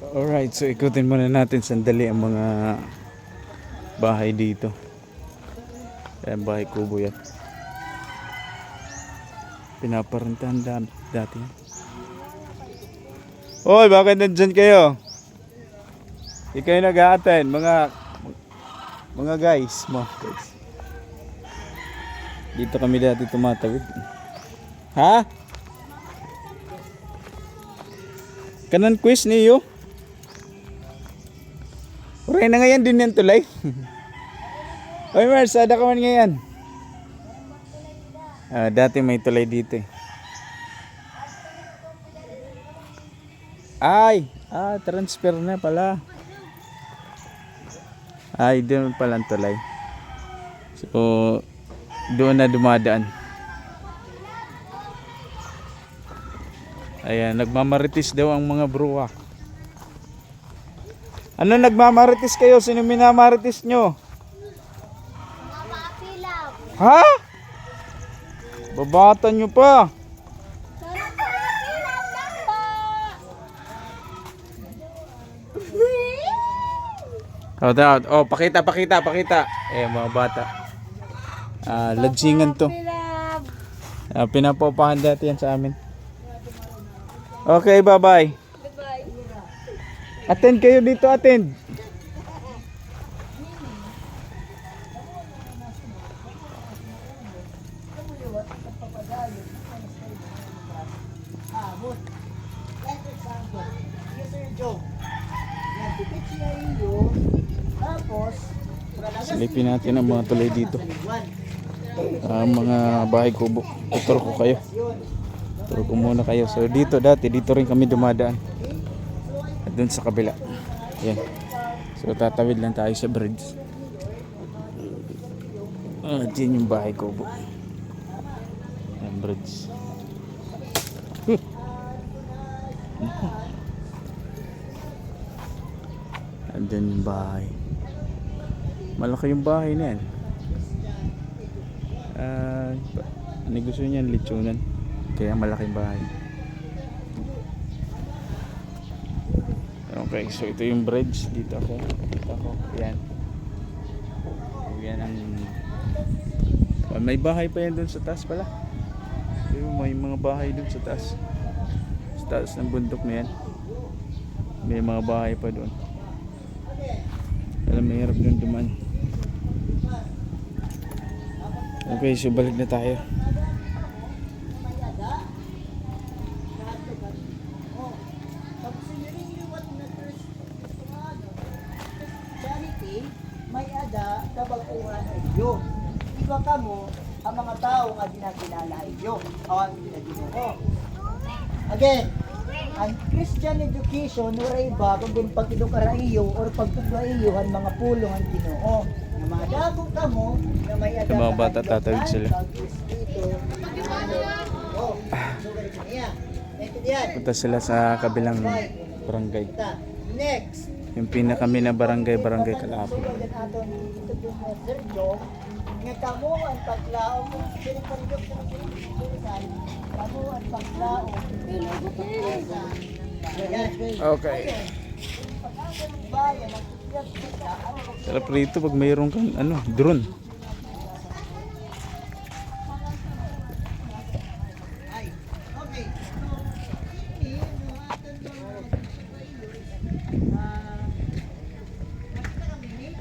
Alright, so ikutin muna natin sandali ang mga bahay dito. Ayan, bahay kubo yan. Pinaparantahan dati. Hoy, bakit nandyan kayo? Di kayo nag-a-attend, mga guys mo. Dito kami dati tumatawid. Ha? Kanan quiz niyo? Uray na ngayon din yan tulay. Oy Mars, ada ka man ngayon. Dati may tulay dito eh. Transfer na pala. Doon pala ang tulay. So, doon na dumadaan. Ayan, nagmamaritis daw ang mga bruwa. Ano nagmamaritis kayo? Sino minamaritis nyo? Mama Apilab. Ha? Babatan nyo pa. Pakita. Mga bata. Ladsingan to. Pinapopahan dati yan sa amin. Okay, bye-bye. Attend kayo dito, attend. Silipin natin ang mga tulay dito. Mga bahay kubo. Tuturo ko kayo. Tuturo ko muna kayo. So dito dito rin kami dumadaan. At dun sa kabila. Yan. So tatawid lang tayo sa bridge. Diyan yung bahay kubo. Yan, bridge. Andun yung bahay. Malaki yung bahay na yan. Ano gusto niyan? Litsunan. Kaya malaking bahay. Okay, so ito yung bridge. Dito ako. Yan. Yan ang... May bahay pa yan dun sa taas pala. May mga bahay dun sa taas. Sa taas ng bundok na yan. May mga bahay pa dun. Alam, mahirap dun duman. Okay, so balik na tayo. May ada kabakuhan ay iyo. Iba ka mo ang mga tao nga ginakilala ay iyo. Ang ginagino. Again, ang Christian education wala iba kung din pag-edukara iyo or pagtugla iyo ang mga pulong ang Ginoo. Nga madagog ka mo na may ada. Yung mga bata tatawid sila. Punta sila sa kabilang barangay. Next. Yung pinakami na barangay Kalapo. Nga kamo ang paglao kung pinipandok sa pinipilisan, kamo ang paglao. Okay. Sarap rito pag mayroon kang drone.